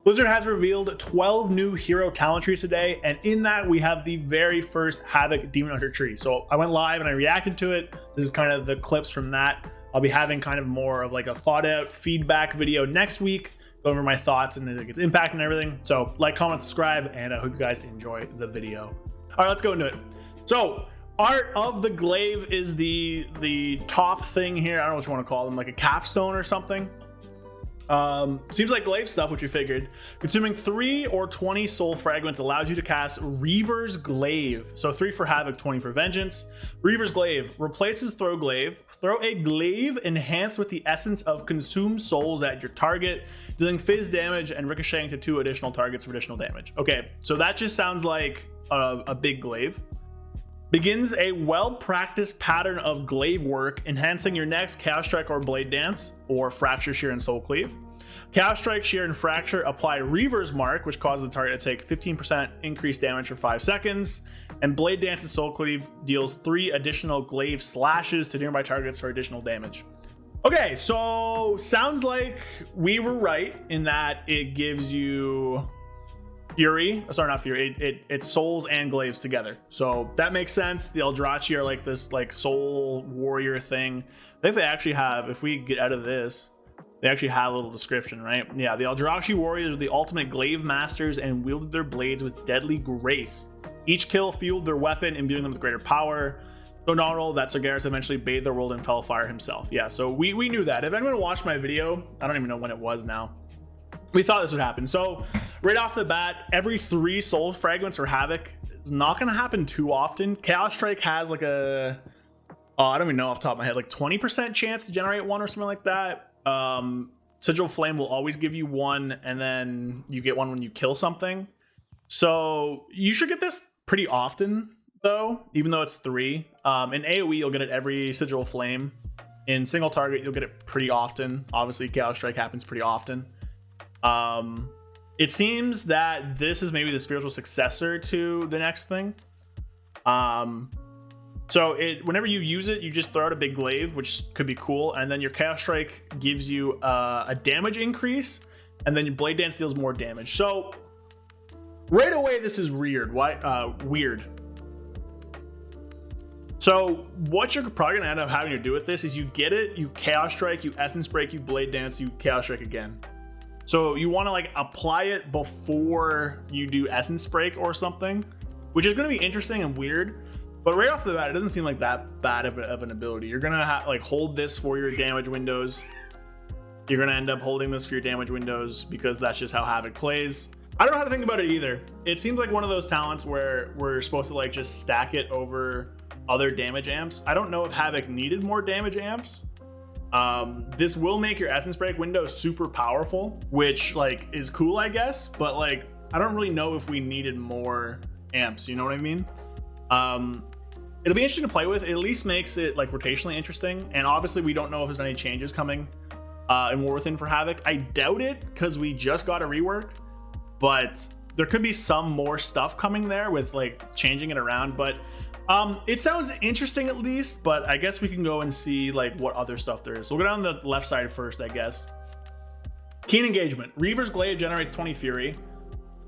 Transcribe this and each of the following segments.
Blizzard has revealed 12 new hero talent trees today, and in that we have the very first Havoc Demon Hunter tree. So I went live and I reacted to it. This is kind of the clips from that. I'll be having kind of more of like a thought out feedback video next week, go over my thoughts and its impact and everything. So like, comment, subscribe, and I hope you guys enjoy the video. All right, let's go into it. So art of the glaive is the top thing here. I don't know what you want to call them, like a capstone or something. Seems like glaive stuff, which we figured. Consuming 3 or 20 soul fragments allows you to cast Reaver's Glaive. So 3 for Havoc, 20 for Vengeance. Reaver's Glaive replaces throw glaive. Throw a glaive enhanced with the essence of consumed souls at your target, dealing phase damage and ricocheting to 2 additional targets for additional damage. Okay, so that just sounds like a big glaive. Begins a well-practiced pattern of glaive work, enhancing your next Chaos Strike or Blade Dance, or Fracture, Shear, and Soul Cleave. Chaos Strike, Shear, and Fracture apply Reaver's Mark, which causes the target to take 15% increased damage for 5 seconds. And Blade Dance and Soul Cleave deals 3 additional glaive slashes to nearby targets for additional damage. Okay, so sounds like we were right in that it gives you Fury, sorry, not Fury, it's souls and glaives together, so that makes sense. The Aldrachi are like this like soul warrior thing. I think they actually have, if we get out of this, they actually have a little description, right? Yeah, the Aldrachi warriors are the ultimate glaive masters and wielded their blades with deadly grace. Each kill fueled their weapon, imbuing them with greater power. So nominal that Sargeras eventually bathed their world in fell fire himself. Yeah, so we knew that. If anyone watched my video, I don't even know when it was now, we thought this would happen. So right off the bat, every 3 soul fragments for Havoc is not going to happen too often. Chaos Strike has like a, I don't even know off the top of my head, like 20% chance to generate 1 or something like that. Sigil Flame will always give you 1, and then you get 1 when you kill something. So you should get this pretty often though, even though it's 3. In AoE, you'll get it every Sigil Flame. In single target, you'll get it pretty often. Obviously, Chaos Strike happens pretty often. It seems that this is maybe the spiritual successor to the next thing. So whenever you use it, you just throw out a big glaive, which could be cool, and then your Chaos Strike gives you a damage increase, and then your Blade Dance deals more damage. So right away, this is weird. Why? Weird. So what you're probably gonna end up having to do with this is you get it, you Chaos Strike, you Essence Break, you Blade Dance, you Chaos Strike again. So you want to like apply it before you do Essence Break or something, which is going to be interesting and weird. But right off the bat, it doesn't seem like that bad of an ability. You're going to like hold this for your damage windows. You're going to end up holding this for your damage windows because that's just how Havoc plays. I don't know how to think about it either. It seems like one of those talents where we're supposed to like just stack it over other damage amps. I don't know if Havoc needed more damage amps. This will make your Essence Break window super powerful, which like is cool, I guess, but like I don't really know if we needed more amps, you know what I mean? It'll be interesting to play with. It at least makes it like rotationally interesting, and obviously we don't know if there's any changes coming in War Within for Havoc. I doubt it because we just got a rework, but there could be some more stuff coming there with like changing it around. But it sounds interesting at least, but I guess we can go and see like what other stuff there is. So we'll go down the left side first, I guess. Keen Engagement. Reaver's Glaive generates 20 Fury.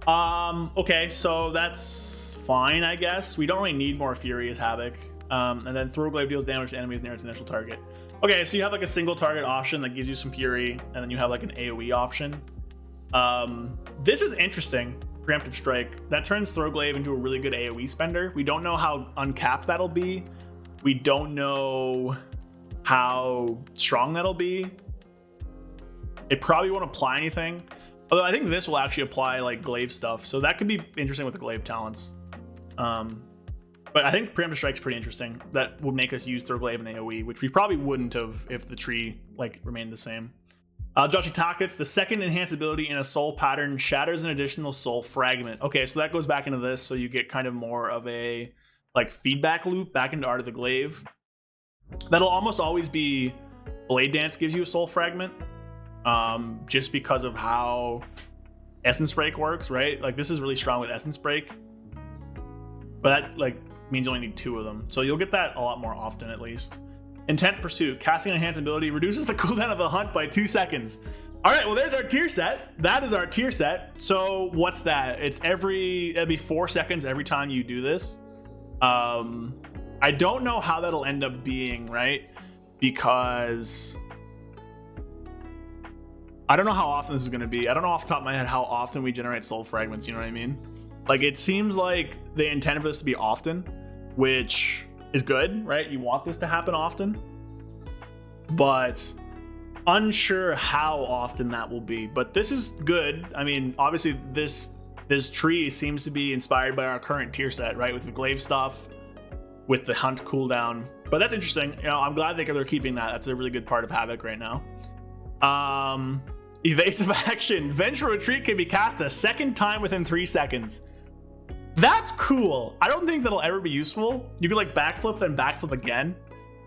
Okay, so that's fine, I guess. We don't really need more Fury as Havoc. And then Throw Glaive deals damage to enemies near its initial target. Okay, so you have like a single target option that gives you some Fury, and then you have like an AoE option. This is interesting. Preemptive Strike. That turns Throw Glaive into a really good AoE spender. We don't know how uncapped that'll be. We don't know how strong that'll be. It probably won't apply anything. Although I think this will actually apply like glaive stuff. So that could be interesting with the glaive talents. But I think Preemptive Strike's pretty interesting. That would make us use Throw Glaive and AoE, which we probably wouldn't have if the tree like remained the same. Aldrachi Reaver, the second enhanced ability in a soul pattern, shatters an additional soul fragment. Okay, so that goes back into this, so you get kind of more of a like feedback loop back into Art of the Glaive. That'll almost always be Blade Dance gives you a soul fragment, just because of how Essence Break works, right? Like this is really strong with Essence Break, but that like means you only need 2 of them, so you'll get that a lot more often at least. Intent Pursuit. Casting an enhanced ability reduces the cooldown of a hunt by 2 seconds. All right, well, there's our tier set. That is our tier set. So what's that? It'd be 4 seconds every time you do this. I don't know how that'll end up being, right? Because I don't know how often this is going to be. I don't know off the top of my head how often we generate soul fragments, you know what I mean? Like, it seems like they intend for this to be often, which is good, right? You want this to happen often, but unsure how often that will be. But this is good. I mean, obviously this tree seems to be inspired by our current tier set, right? With the glaive stuff, with the hunt cooldown. But that's interesting. You know, I'm glad they're keeping that. That's a really good part of Havoc right now. Evasive action. Vengeful retreat can be cast a second time within 3 seconds. That's cool. I don't think that'll ever be useful. You could like backflip, then backflip again.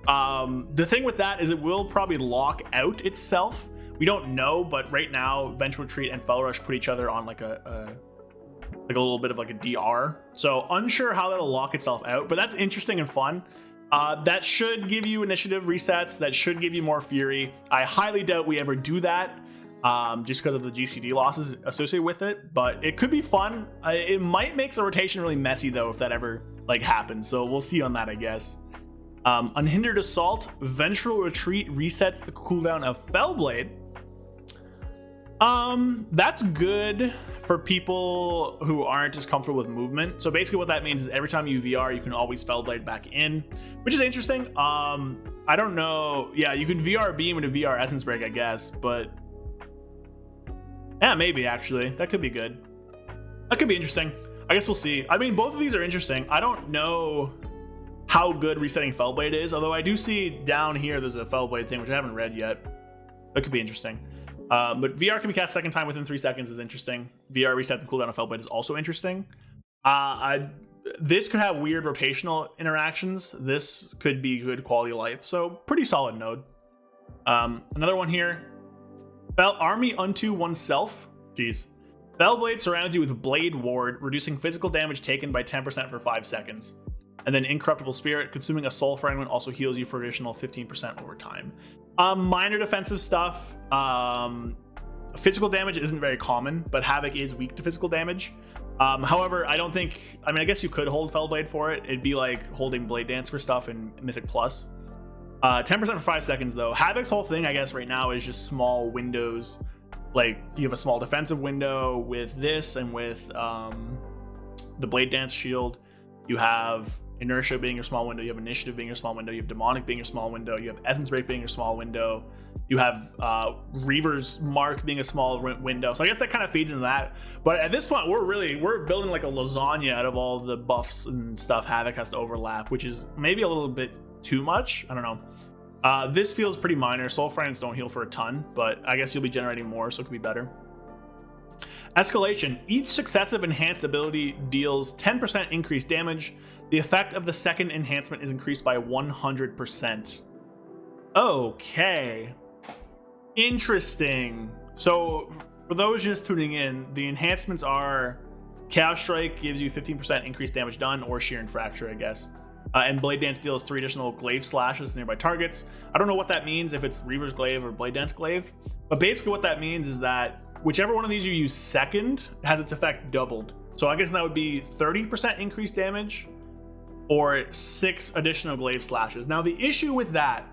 The thing with that is it will probably lock out itself. We don't know, but right now, Vengeful Retreat and Fell Rush put each other on like a little bit of like a DR. So unsure how that'll lock itself out, but that's interesting and fun. That should give you initiative resets. That should give you more fury. I highly doubt we ever do that, just because of the GCD losses associated with it, but it could be fun. It might make the rotation really messy though if that ever like happens. So we'll see on that, I guess. Unhindered Assault. Vengeful Retreat resets the cooldown of Fellblade. That's good for people who aren't as comfortable with movement. So basically what that means is every time you VR, you can always Fellblade back in, which is interesting. I don't know. Yeah, you can VR Beam into VR Essence Break, I guess, but yeah, maybe actually. That could be good. That could be interesting. I guess we'll see. I mean, both of these are interesting. I don't know how good resetting Fellblade is, although I do see down here there's a Fellblade thing, which I haven't read yet. That could be interesting. But VR can be cast second time within 3 seconds is interesting. VR reset the cooldown of Fellblade is also interesting. This could have weird rotational interactions. This could be good quality of life. So pretty solid node. Another one here. Army unto oneself. Jeez. Fellblade surrounds you with Blade Ward, reducing physical damage taken by 10% for 5 seconds. And then Incorruptible Spirit, consuming a soul fragment, also heals you for additional 15% over time. Minor defensive stuff. Physical damage isn't very common, but Havoc is weak to physical damage. However, I guess you could hold Fellblade for it. It'd be like holding Blade Dance for stuff in Mythic Plus. 10% for 5 seconds though. Havoc's whole thing, I guess, right now is just small windows. Like, you have a small defensive window with this and with the Blade Dance shield. You have Inertia being your small window, you have Initiative being your small window, you have Demonic being your small window, you have Essence Break being your small window, you have Reaver's Mark being a small window. So I guess that kind of feeds into that. But at this point, we're building like a lasagna out of all the buffs and stuff Havoc has to overlap, which is maybe a little bit too much. I don't know. This feels pretty minor. Soul Fragments don't heal for a ton, but I guess you'll be generating more, so it could be better. Escalation. Each successive enhanced ability deals 10% increased damage. The effect of the second enhancement is increased by 100%. Okay. Interesting. So, for those just tuning in, the enhancements are Chaos Strike gives you 15% increased damage done, or Shear and Fracture, I guess. And Blade Dance deals 3 additional glaive slashes to nearby targets. I don't know what that means, if it's Reaver's Glaive or Blade Dance Glaive, but basically what that means is that whichever one of these you use second has its effect doubled. So I guess that would be 30% increased damage or 6 additional glaive slashes. Now the issue with that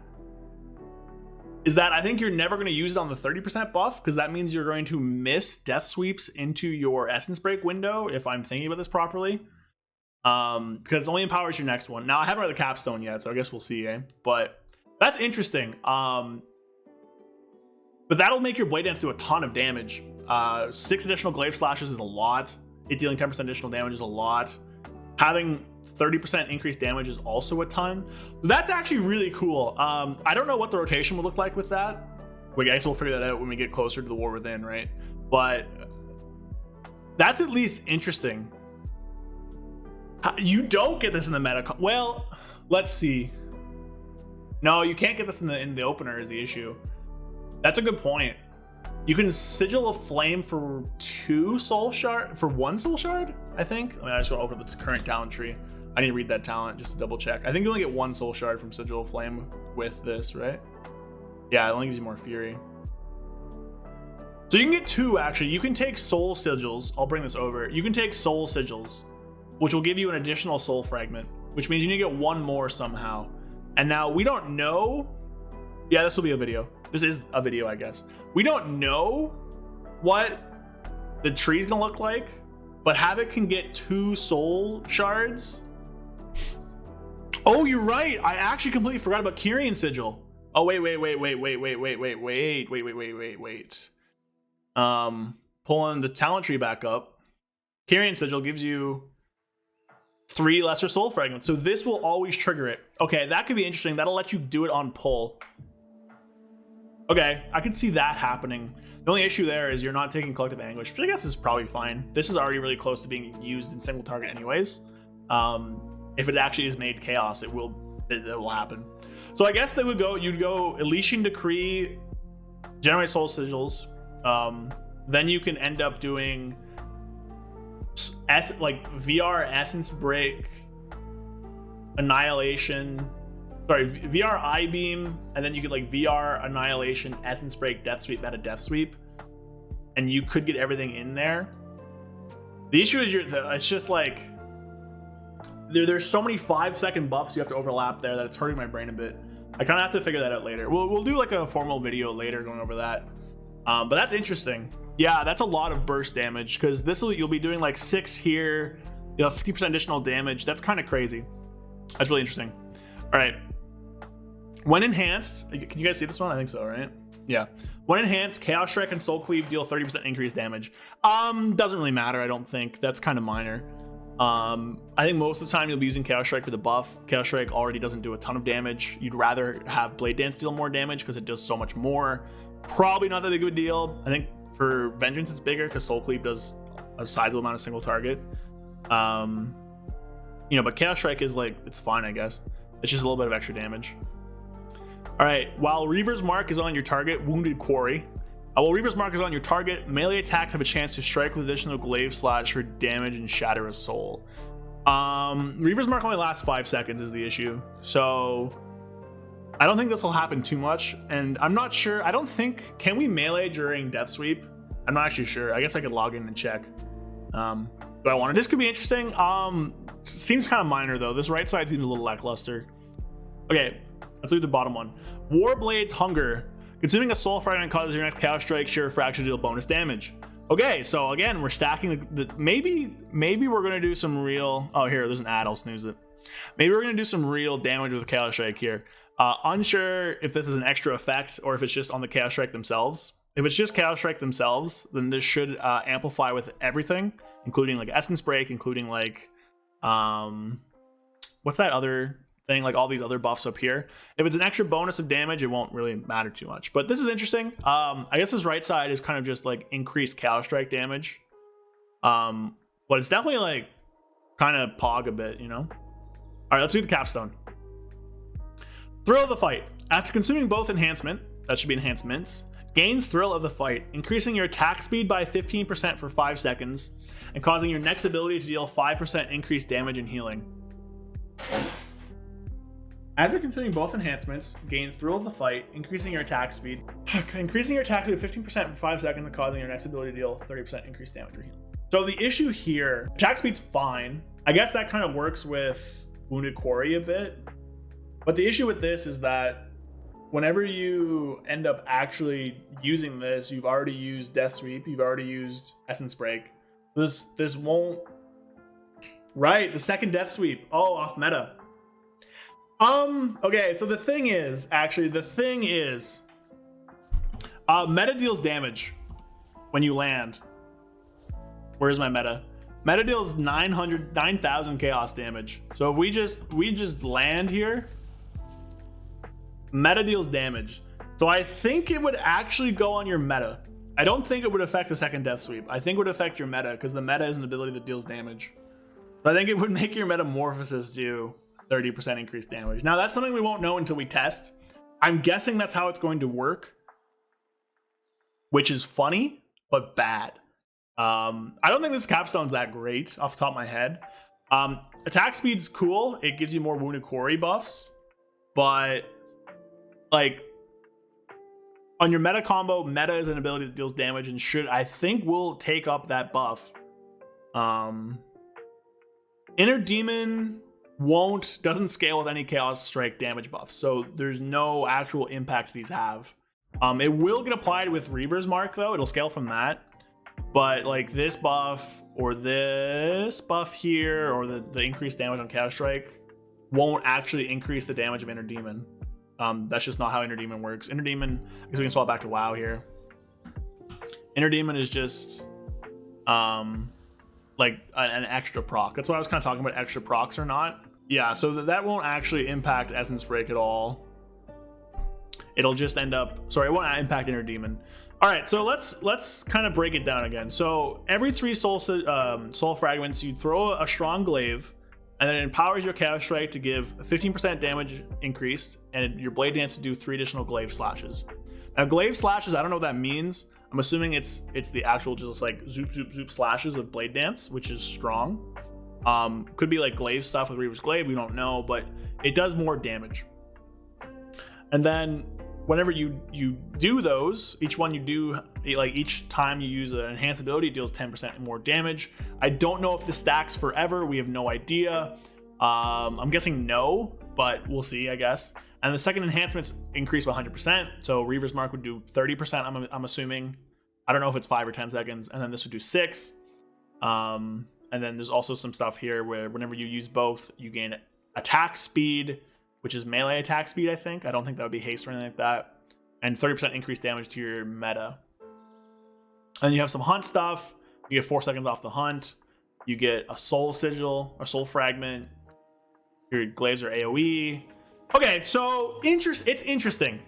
is that I think you're never going to use it on the 30% buff, because that means you're going to miss death sweeps into your Essence Break window, if I'm thinking about this properly. Because it only empowers your next one. Now I haven't read the Capstone yet, so I guess we'll see, eh? But that's interesting. But that'll make your Blade Dance do a ton of damage. 6 additional glaive slashes is a lot. It dealing 10% additional damage is a lot. Having 30% increased damage is also a ton. That's actually really cool. I don't know what the rotation will look like with that. I guess we'll figure that out when we get closer to the War Within, right? But that's at least interesting. You don't get this in the meta. Well, let's see. No, you can't get this in the opener is the issue. That's a good point. You can Sigil of Flame for 2 soul shard, for 1 soul shard, I think. I just want to open the current talent tree. I need to read that talent just to double check. I think you only get 1 soul shard from Sigil of Flame with this, right? Yeah, it only gives you more fury. So you can get 2 actually. You can take soul sigils. I'll bring this over. You can take soul sigils, which will give you an additional soul fragment, which means you need to get 1 more somehow. And now we don't know. Yeah, this will be a video. This is a video, I guess. We don't know what the tree's gonna look like, but Havoc can get 2 soul shards. Oh, you're right. I actually completely forgot about Kyrian Sigil. Oh, wait. Pulling the talent tree back up. Kyrian Sigil gives you 3 lesser soul fragments. So this will always trigger it. Okay, that could be interesting. That'll let you do it on pull. Okay, I can see that happening. The only issue there is you're not taking collective anguish, which I guess is probably fine. This is already really close to being used in single target anyways. If it actually is made chaos, it will happen. So I guess you'd go Elysian Decree, generate soul sigils. Then you can end up doing VR Essence Break, Annihilation, VR Eye Beam, and then you could like VR Annihilation, Essence Break, Death Sweep, meta Death Sweep, and you could get everything in there. The issue is it's just like there's so many 5-second buffs you have to overlap there that it's hurting my brain a bit. I kind of have to figure that out later. We'll do like a formal video later going over that. But that's interesting. Yeah, that's a lot of burst damage because you'll be doing like 6 here. You'll have 50% additional damage. That's kind of crazy. That's really interesting. All right. When enhanced, can you guys see this one? I think so, right? Yeah. When enhanced, Chaos Strike and Soul Cleave deal 30% increased damage. Doesn't really matter, I don't think. That's kind of minor. I think most of the time you'll be using Chaos Strike for the buff. Chaos Strike already doesn't do a ton of damage. You'd rather have Blade Dance deal more damage because it does so much more. Probably not that big of a deal. I think for Vengeance it's bigger because Soul Cleave does a sizable amount of single target. But Chaos Strike is like, it's fine, I guess. It's just a little bit of extra damage. All right, while Reaver's Mark is on your target, Wounded Quarry. While Reaver's Mark is on your target, melee attacks have a chance to strike with additional glaive slash for damage and shatter a soul. Reaver's Mark only lasts 5 seconds is the issue. So I don't think this will happen too much. And I'm not sure. I don't think, can we melee during Death Sweep? I'm not actually sure. I guess I could log in and check. But I wanted, this could be interesting. Seems kind of minor though. This right side seems a little lackluster. Okay, let's do the bottom one. Warblade's Hunger. Consuming a soul fragment causes your next Chaos Strike sheer fraction to deal bonus damage. Okay, so again, we're stacking maybe we're gonna do some real. Oh, here, there's an ad. I'll snooze it. Maybe we're gonna do some real damage with Chaos Strike here. Unsure if this is an extra effect or if it's just on the Chaos Strike themselves. If it's just Chaos Strike themselves, then this should amplify with everything, including like Essence Break, including like what's that other thing, like all these other buffs up here. If it's an extra bonus of damage, it won't really matter too much. But this is interesting. I guess this right side is kind of just like increased Chaos Strike damage. But it's definitely like kind of pog a bit, you know? All right, let's do the Capstone. Thrill of the Fight. After consuming both enhancement, that should be enhancements, gain Thrill of the Fight, increasing your attack speed by 15% for 5 seconds and causing your next ability to deal 5% increased damage and healing. After consuming both enhancements, gain Thrill of the Fight, increasing your attack speed. Increasing your attack speed 15% for 5 seconds and causing your next ability to deal 30% increased damage or healing. So the issue here, attack speed's fine. I guess that kind of works with Wounded Quarry a bit. But the issue with this is that whenever you end up actually using this, you've already used Death Sweep, you've already used Essence Break. This won't... Right, the second Death Sweep. Oh, off meta. Okay, so the thing is, meta deals damage when you land. Where's my meta? Meta deals 9,000 chaos damage. So if we just land here, meta deals damage. So I think it would actually go on your meta. I don't think it would affect the second Death Sweep. I think it would affect your meta because the meta is an ability that deals damage. So I think it would make your Metamorphosis do 30% increased damage. Now that's something we won't know until we test. I'm guessing that's how it's going to work, which is funny, but bad. I don't think this Capstone's that great off the top of my head. Attack speed's cool. It gives you more Wounded Quarry buffs, but like On your meta combo, meta is an ability that deals damage and I think will take up that buff. Inner Demon doesn't scale with any Chaos Strike damage buffs, so there's no actual impact these have. It will get applied with Reaver's Mark though, it'll scale from that. But like this buff or this buff here or the increased damage on Chaos Strike won't actually increase the damage of Inner Demon. That's just not how Inner Demon works. Inner Demon, I guess we can swap back to WoW here. Inner Demon is just like an extra proc. That's why I was kind of talking about extra procs or not. Yeah, so that won't actually impact Essence Break at all. It'll just end up, sorry, it won't impact Inner Demon. All right, so let's kind of break it down again. So every 3 soul fragments, you throw a strong glaive, and then it empowers your Chaos Strike to give 15% damage increased, and your Blade Dance to do 3 additional glaive slashes. Now, glaive slashes, I don't know what that means. I'm assuming it's the actual just like zoop zoop zoop slashes of Blade Dance, which is strong. Could be like glaive stuff with Reaver's Glaive, we don't know, but it does more damage. And then whenever you do those, each one you do, like each time you use an enhanced ability, it deals 10% more damage. I don't know if this stacks forever. We have no idea. I'm guessing no, but we'll see, I guess. And the second enhancement's increased by 100%. So Reaver's Mark would do 30%, I'm assuming. I don't know if it's 5 or 10 seconds. And then this would do 6. And then there's also some stuff here where whenever you use both, you gain attack speed, which is melee attack speed, I think. I don't think that would be haste or anything like that. And 30% increased damage to your meta. And you have some hunt stuff. You get 4 seconds off the hunt. You get a soul sigil or soul fragment. Your glaives are AoE. Okay, so it's interesting.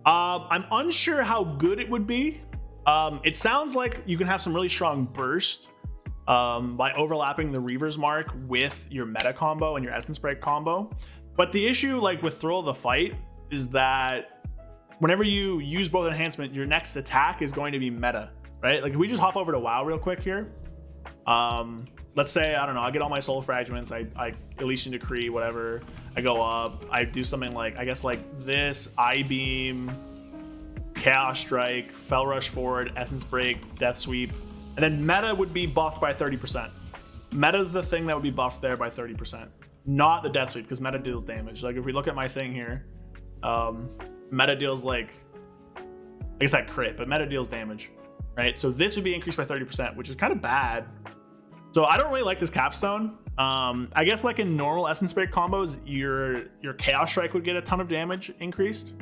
I'm unsure how good it would be. It sounds like you can have some really strong burst by overlapping the Reaver's Mark with your meta combo and your Essence Break combo. But the issue, like with Thrill of the Fight, is that whenever you use both enhancement, your next attack is going to be meta, right? Like if we just hop over to WoW real quick here. Let's say, I don't know, I get all my soul fragments, I Elysian Decree, whatever, I go up, I do something like, I guess like this, I-Beam, Chaos Strike, Fell Rush Forward, Essence Break, Death Sweep, and then meta would be buffed by 30%. Meta's the thing that would be buffed there by 30%, not the Death Sweep, because meta deals damage. Like if we look at my thing here, meta deals like, I guess that crit, but meta deals damage, right? So this would be increased by 30%, which is kind of bad. So I don't really like this Capstone. I guess like in normal Essence Break combos, your Chaos Strike would get a ton of damage increased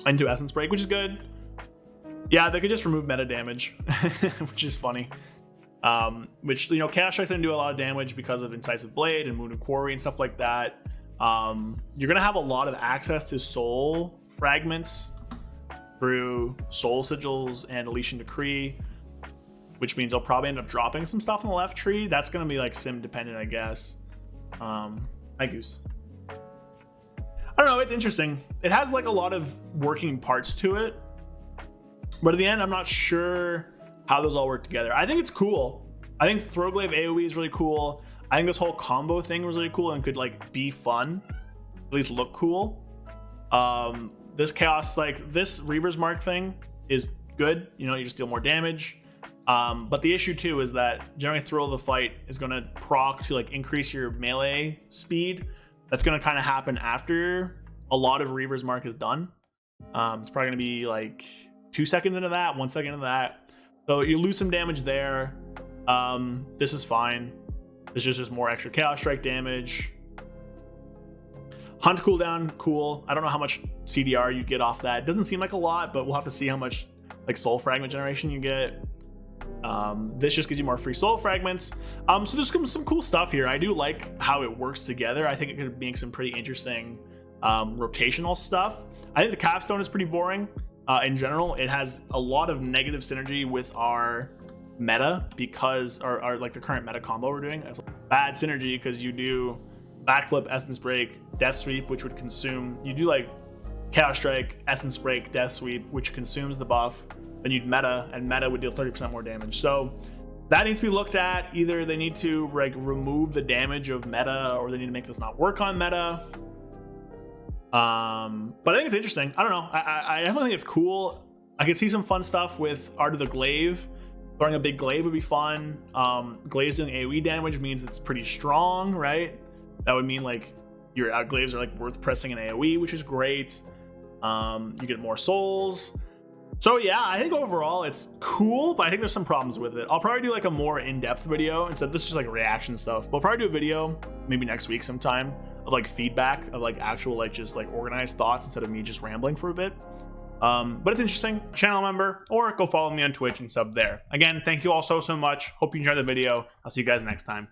into Essence Break, which is good. Yeah, they could just remove meta damage, which is funny. Which, you know, Chaos Strike didn't do a lot of damage because of Incisive Blade and Moon and Quarry and stuff like that. You're gonna have a lot of access to soul fragments through soul sigils and Elysian Decree, which means I'll probably end up dropping some stuff in the left tree. That's going to be like sim dependent, I guess. Hi, Goose. I don't know. It's interesting. It has like a lot of working parts to it. But at the end, I'm not sure how those all work together. I think it's cool. I think Throwglaive AoE is really cool. I think this whole combo thing was really cool and could like be fun. At least look cool. This Chaos, like this Reaver's Mark thing is good. You know, you just deal more damage. But the issue too is that generally Thrill of the Fight is going to proc to like increase your melee speed. That's going to kind of happen after a lot of Reaver's Mark is done. It's probably going to be like 2 seconds into that, 1 second into that. So you lose some damage there. This is fine. This is just more extra Chaos Strike damage. Hunt cooldown, cool. I don't know how much CDR you get off that. It doesn't seem like a lot, but we'll have to see how much like soul fragment generation you get. This just gives you more free soul fragments. So there's some cool stuff here. I do like how it works together. I think it could make some pretty interesting rotational stuff. I think the Capstone is pretty boring in general. It has a lot of negative synergy with our meta because our like the current meta combo we're doing. It's bad synergy because you do backflip, Essence Break, Death Sweep, which would consume, you do like Chaos Strike, Essence Break, Death Sweep, which consumes the buff. Then you'd meta, and meta would deal 30% more damage. So that needs to be looked at. Either they need to like remove the damage of meta, or they need to make this not work on meta. But I think it's interesting. I don't know. I definitely think it's cool. I could see some fun stuff with Art of the Glaive. Throwing a big glaive would be fun. Glaives doing AoE damage means it's pretty strong, right? That would mean like your glaives are like worth pressing in AoE, which is great. You get more souls. So yeah, I think overall it's cool, but I think there's some problems with it. I'll probably do like a more in-depth video instead. This is just like reaction stuff. But I'll probably do a video maybe next week sometime of like feedback of like actual like just like organized thoughts instead of me just rambling for a bit. But it's interesting. Channel member, or go follow me on Twitch and sub there. Again, thank you all so much. Hope you enjoyed the video. I'll see you guys next time.